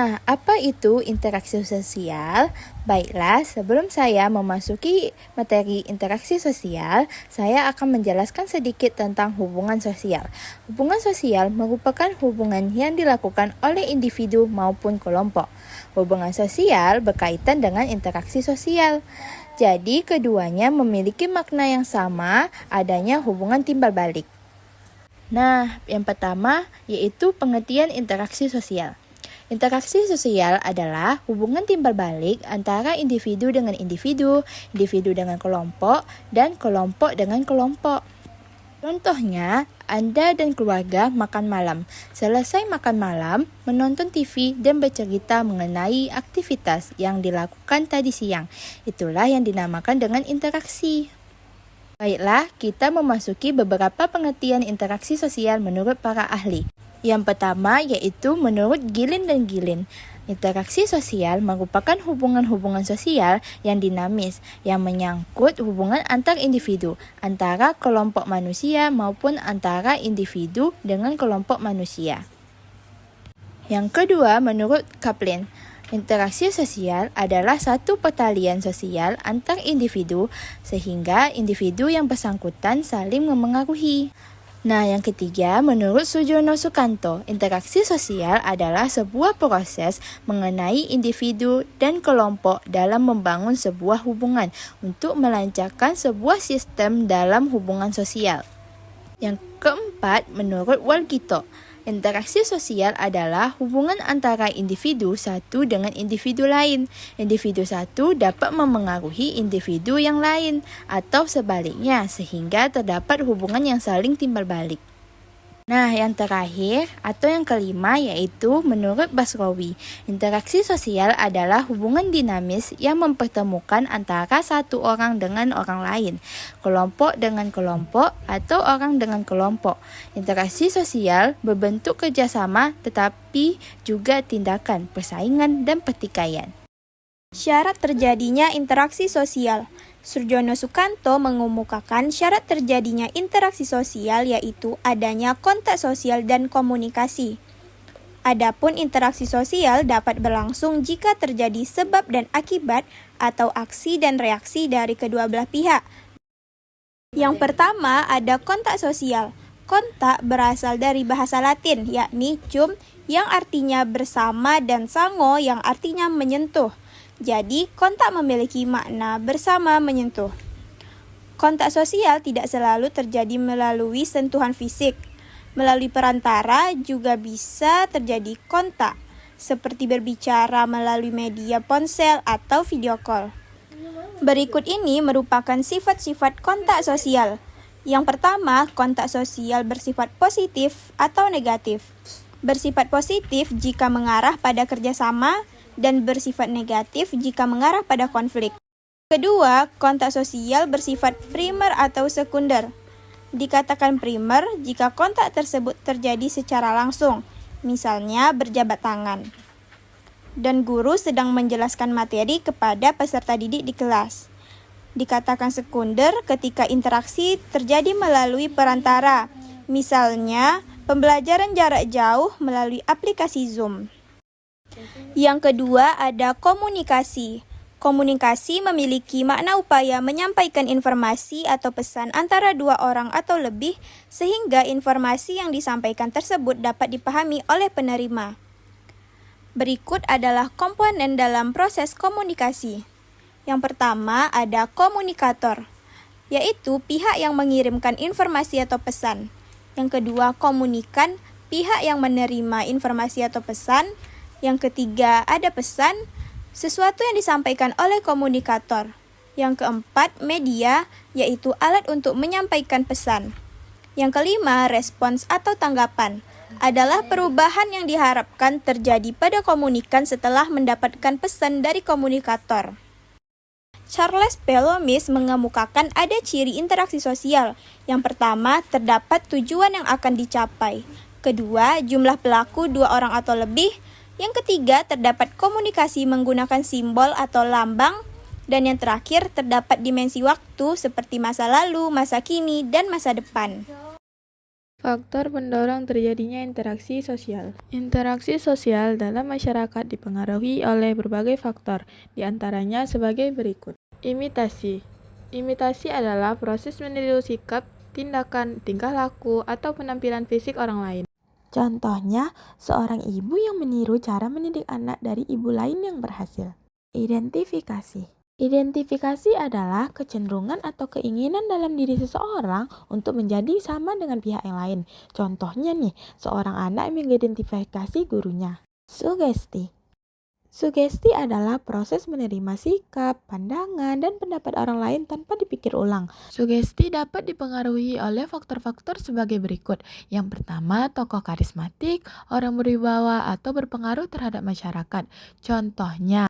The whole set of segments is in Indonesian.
Nah, apa itu interaksi sosial? Baiklah, sebelum saya memasuki materi interaksi sosial, saya akan menjelaskan sedikit tentang hubungan sosial. Hubungan sosial merupakan hubungan yang dilakukan oleh individu maupun kelompok. Hubungan sosial berkaitan dengan interaksi sosial. Jadi, keduanya memiliki makna yang sama, adanya hubungan timbal balik. Nah, yang pertama yaitu pengertian interaksi sosial. Interaksi sosial adalah hubungan timbal balik antara individu dengan individu, individu dengan kelompok, dan kelompok dengan kelompok. Contohnya, Anda dan keluarga makan malam. Selesai makan malam, menonton TV dan bercerita mengenai aktivitas yang dilakukan tadi siang. Itulah yang dinamakan dengan interaksi. Baiklah, kita memasuki beberapa pengertian interaksi sosial menurut para ahli. Yang pertama yaitu menurut Gilin dan Gilin. Interaksi sosial merupakan hubungan-hubungan sosial yang dinamis, yang menyangkut hubungan antar individu, antara kelompok manusia maupun antara individu dengan kelompok manusia. Yang kedua, menurut Kaplan, interaksi sosial adalah satu pertalian sosial antar individu sehingga individu yang bersangkutan saling memengaruhi. Nah, yang ketiga, menurut Sujono Sukanto, interaksi sosial adalah sebuah proses mengenai individu dan kelompok dalam membangun sebuah hubungan untuk melancarkan sebuah sistem dalam hubungan sosial. Yang keempat, menurut Walgito, interaksi sosial adalah hubungan antara individu satu dengan individu lain. Individu satu dapat memengaruhi individu yang lain, atau sebaliknya, sehingga terdapat hubungan yang saling timbal balik. Nah, yang terakhir atau yang kelima yaitu menurut Basrawi, interaksi sosial adalah hubungan dinamis yang mempertemukan antara satu orang dengan orang lain, kelompok dengan kelompok, atau orang dengan kelompok. Interaksi sosial berbentuk kerjasama tetapi juga tindakan, persaingan, dan pertikaian. Syarat terjadinya interaksi sosial. Surjono Sukanto mengemukakan syarat terjadinya interaksi sosial yaitu adanya kontak sosial dan komunikasi. Adapun interaksi sosial dapat berlangsung jika terjadi sebab dan akibat atau aksi dan reaksi dari kedua belah pihak. Yang pertama ada kontak sosial. Kontak berasal dari bahasa Latin yakni cum yang artinya bersama dan sango yang artinya menyentuh. Jadi, kontak memiliki makna bersama menyentuh. Kontak sosial tidak selalu terjadi melalui sentuhan fisik. Melalui perantara juga bisa terjadi kontak, seperti berbicara melalui media ponsel atau video call. Berikut ini merupakan sifat-sifat kontak sosial. Yang pertama, kontak sosial bersifat positif atau negatif. Bersifat positif jika mengarah pada kerjasama, dan bersifat negatif jika mengarah pada konflik. Kedua, kontak sosial bersifat primer atau sekunder. Dikatakan primer jika kontak tersebut terjadi secara langsung, misalnya berjabat tangan, dan guru sedang menjelaskan materi kepada peserta didik di kelas. Dikatakan sekunder ketika interaksi terjadi melalui perantara, misalnya pembelajaran jarak jauh melalui aplikasi Zoom. Yang kedua ada komunikasi. Komunikasi memiliki makna upaya menyampaikan informasi atau pesan antara dua orang atau lebih sehingga informasi yang disampaikan tersebut dapat dipahami oleh penerima. Berikut adalah komponen dalam proses komunikasi. Yang pertama ada komunikator, yaitu pihak yang mengirimkan informasi atau pesan. Yang kedua komunikan, pihak yang menerima informasi atau pesan. Yang ketiga, ada pesan, sesuatu yang disampaikan oleh komunikator. Yang keempat, media, yaitu alat untuk menyampaikan pesan. Yang kelima, respons atau tanggapan, adalah perubahan yang diharapkan terjadi pada komunikan setelah mendapatkan pesan dari komunikator. Charles P. Loomis mengemukakan ada ciri interaksi sosial. Yang pertama, terdapat tujuan yang akan dicapai. Kedua, jumlah pelaku 2 orang atau lebih. Yang ketiga, terdapat komunikasi menggunakan simbol atau lambang. Dan yang terakhir, terdapat dimensi waktu seperti masa lalu, masa kini, dan masa depan. Faktor pendorong terjadinya interaksi sosial. Interaksi sosial dalam masyarakat dipengaruhi oleh berbagai faktor, di antaranya sebagai berikut. Imitasi. Imitasi adalah proses meniru sikap, tindakan, tingkah laku, atau penampilan fisik orang lain. Contohnya, seorang ibu yang meniru cara mendidik anak dari ibu lain yang berhasil. Identifikasi. Identifikasi adalah kecenderungan atau keinginan dalam diri seseorang untuk menjadi sama dengan pihak yang lain. Contohnya nih, seorang anak mengidentifikasi gurunya. Sugesti. Sugesti adalah proses menerima sikap, pandangan, dan pendapat orang lain tanpa dipikir ulang. Sugesti dapat dipengaruhi oleh faktor-faktor sebagai berikut. Yang pertama, tokoh karismatik, orang berwibawa, atau berpengaruh terhadap masyarakat. Contohnya,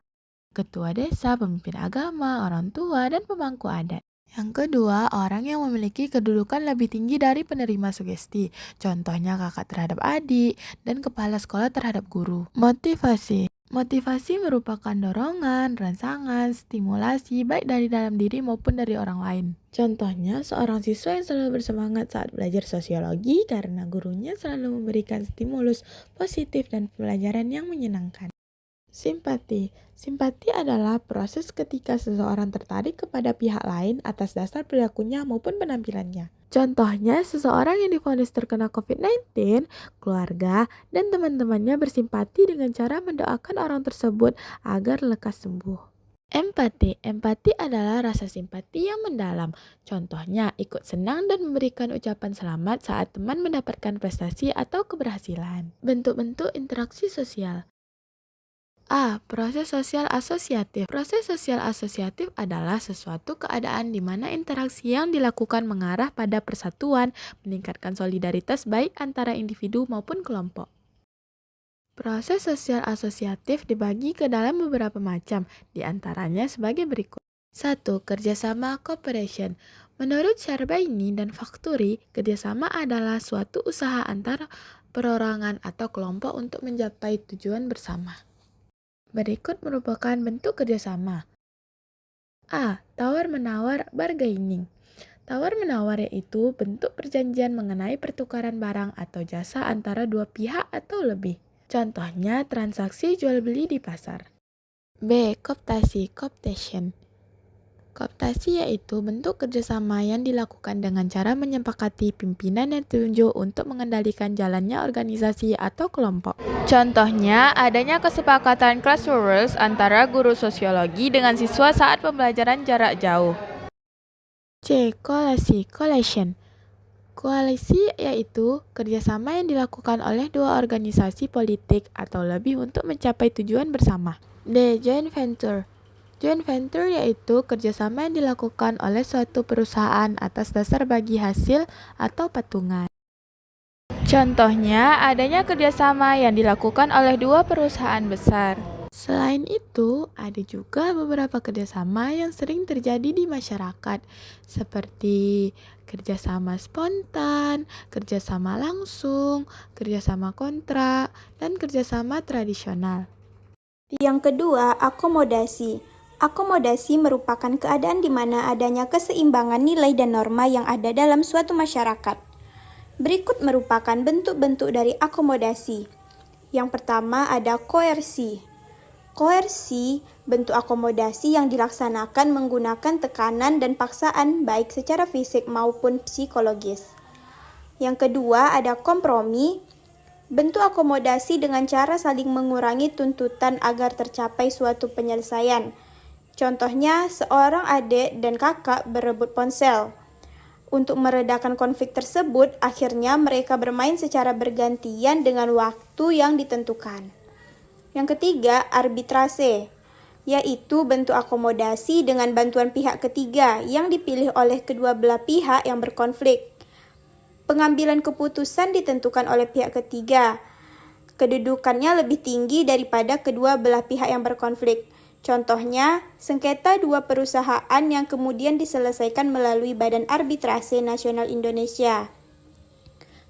ketua desa, pemimpin agama, orang tua, dan pemangku adat. Yang kedua, orang yang memiliki kedudukan lebih tinggi dari penerima sugesti. Contohnya kakak terhadap adik, dan kepala sekolah terhadap guru. Motivasi. Motivasi merupakan dorongan, rangsangan, stimulasi baik dari dalam diri maupun dari orang lain. Contohnya, seorang siswa yang selalu bersemangat saat belajar sosiologi karena gurunya selalu memberikan stimulus positif dan pembelajaran yang menyenangkan. Simpati. Simpati adalah proses ketika seseorang tertarik kepada pihak lain atas dasar perilakunya maupun penampilannya. Contohnya, seseorang yang divonis terkena COVID-19, keluarga, dan teman-temannya bersimpati dengan cara mendoakan orang tersebut agar lekas sembuh. Empati. Empati adalah rasa simpati yang mendalam. Contohnya, ikut senang dan memberikan ucapan selamat saat teman mendapatkan prestasi atau keberhasilan. Bentuk-bentuk interaksi sosial. A. Proses sosial asosiatif. Proses sosial asosiatif adalah sesuatu keadaan di mana interaksi yang dilakukan mengarah pada persatuan, meningkatkan solidaritas baik antara individu maupun kelompok. Proses sosial asosiatif dibagi ke dalam beberapa macam, di antaranya sebagai berikut. 1. Kerjasama cooperation. Menurut Syarbaini dan Fakturi, kerjasama adalah suatu usaha antara perorangan atau kelompok untuk mencapai tujuan bersama. Berikut merupakan bentuk kerjasama. A. Tawar-menawar bargaining. Tawar-menawar yaitu bentuk perjanjian mengenai pertukaran barang atau jasa antara dua pihak atau lebih. Contohnya transaksi jual-beli di pasar. B. Kooptasi, cooptation. Kooptasi yaitu bentuk kerjasama yang dilakukan dengan cara menyepakati pimpinan yang ditunjuk untuk mengendalikan jalannya organisasi atau kelompok. Contohnya, adanya kesepakatan class rules antara guru sosiologi dengan siswa saat pembelajaran jarak jauh. C. Koalisi, coalition. Koalisi yaitu kerjasama yang dilakukan oleh dua organisasi politik atau lebih untuk mencapai tujuan bersama. D. Joint venture. Joint venture yaitu kerjasama yang dilakukan oleh suatu perusahaan atas dasar bagi hasil atau patungan. Contohnya, adanya kerjasama yang dilakukan oleh dua perusahaan besar. Selain itu, ada juga beberapa kerjasama yang sering terjadi di masyarakat, seperti kerjasama spontan, kerjasama langsung, kerjasama kontrak, dan kerjasama tradisional. Yang kedua, akomodasi. Akomodasi merupakan keadaan di mana adanya keseimbangan nilai dan norma yang ada dalam suatu masyarakat. Berikut merupakan bentuk-bentuk dari akomodasi. Yang pertama ada koersi. Koersi, bentuk akomodasi yang dilaksanakan menggunakan tekanan dan paksaan baik secara fisik maupun psikologis. Yang kedua ada kompromi, bentuk akomodasi dengan cara saling mengurangi tuntutan agar tercapai suatu penyelesaian. Contohnya, seorang adik dan kakak berebut ponsel. Untuk meredakan konflik tersebut, akhirnya mereka bermain secara bergantian dengan waktu yang ditentukan. Yang ketiga, arbitrase, yaitu bentuk akomodasi dengan bantuan pihak ketiga yang dipilih oleh kedua belah pihak yang berkonflik. Pengambilan keputusan ditentukan oleh pihak ketiga. Kedudukannya lebih tinggi daripada kedua belah pihak yang berkonflik. Contohnya, sengketa dua perusahaan yang kemudian diselesaikan melalui Badan Arbitrase Nasional Indonesia.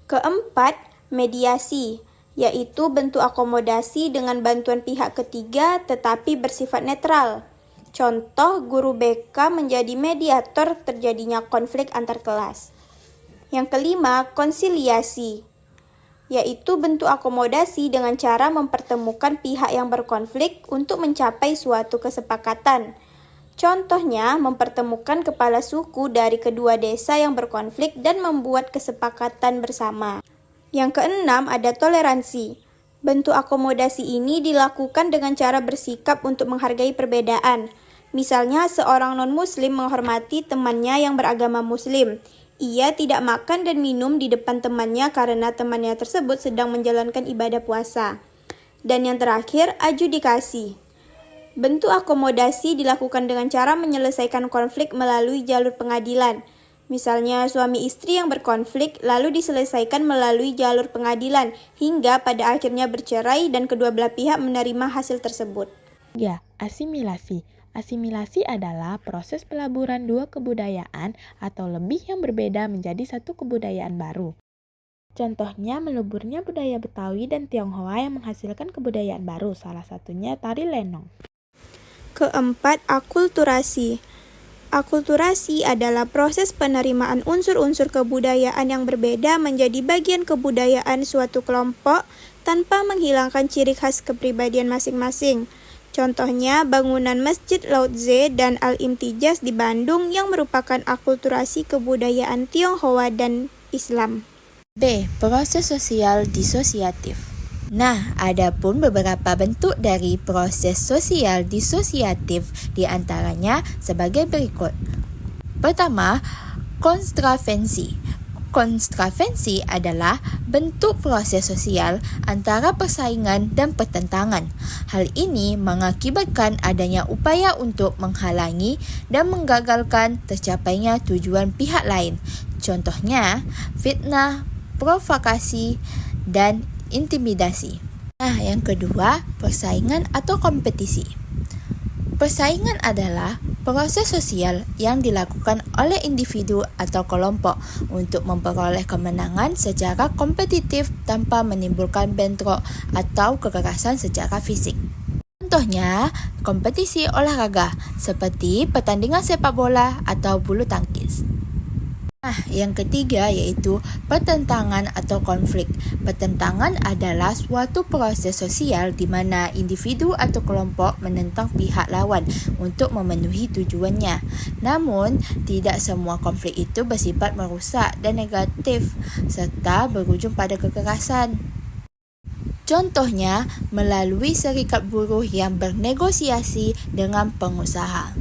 Keempat, mediasi, yaitu bentuk akomodasi dengan bantuan pihak ketiga tetapi bersifat netral. Contoh, guru BK menjadi mediator terjadinya konflik antar kelas. Yang kelima, konsiliasi, yaitu bentuk akomodasi dengan cara mempertemukan pihak yang berkonflik untuk mencapai suatu kesepakatan. Contohnya, mempertemukan kepala suku dari kedua desa yang berkonflik dan membuat kesepakatan bersama. Yang keenam, ada toleransi. Bentuk akomodasi ini dilakukan dengan cara bersikap untuk menghargai perbedaan. Misalnya, seorang non-muslim menghormati temannya yang beragama muslim. Ia tidak makan dan minum di depan temannya karena temannya tersebut sedang menjalankan ibadah puasa. Dan yang terakhir, adjudikasi. Bentuk akomodasi dilakukan dengan cara menyelesaikan konflik melalui jalur pengadilan. Misalnya suami istri yang berkonflik lalu diselesaikan melalui jalur pengadilan hingga pada akhirnya bercerai dan kedua belah pihak menerima hasil tersebut. Ya, asimilasi. Asimilasi adalah proses pelaburan dua kebudayaan atau lebih yang berbeda menjadi satu kebudayaan baru. Contohnya meleburnya budaya Betawi dan Tionghoa yang menghasilkan kebudayaan baru, salah satunya tari lenong. Keempat, akulturasi. Akulturasi adalah proses penerimaan unsur-unsur kebudayaan yang berbeda menjadi bagian kebudayaan suatu kelompok tanpa menghilangkan ciri khas kepribadian masing-masing. Contohnya, bangunan Masjid Lao Tse dan Al-Imtijaz di Bandung yang merupakan akulturasi kebudayaan Tionghoa dan Islam. B. Proses sosial disosiatif. Nah, ada pun beberapa bentuk dari proses sosial disosiatif, di antaranya sebagai berikut. Pertama, konstravensi. Konstravensi adalah bentuk proses sosial antara persaingan dan pertentangan. Hal ini mengakibatkan adanya upaya untuk menghalangi dan menggagalkan tercapainya tujuan pihak lain. Contohnya, fitnah, provokasi, dan intimidasi. Nah, yang kedua, persaingan atau kompetisi. Persaingan adalah proses sosial yang dilakukan oleh individu atau kelompok untuk memperoleh kemenangan secara kompetitif tanpa menimbulkan bentrok atau kekerasan secara fisik. Contohnya, kompetisi olahraga seperti pertandingan sepak bola atau bulu tangkis. Nah, yang ketiga yaitu pertentangan atau konflik. Pertentangan adalah suatu proses sosial di mana individu atau kelompok menentang pihak lawan untuk memenuhi tujuannya. Namun, tidak semua konflik itu bersifat merusak dan negatif serta berujung pada kekerasan. Contohnya, melalui serikat buruh yang bernegosiasi dengan pengusaha.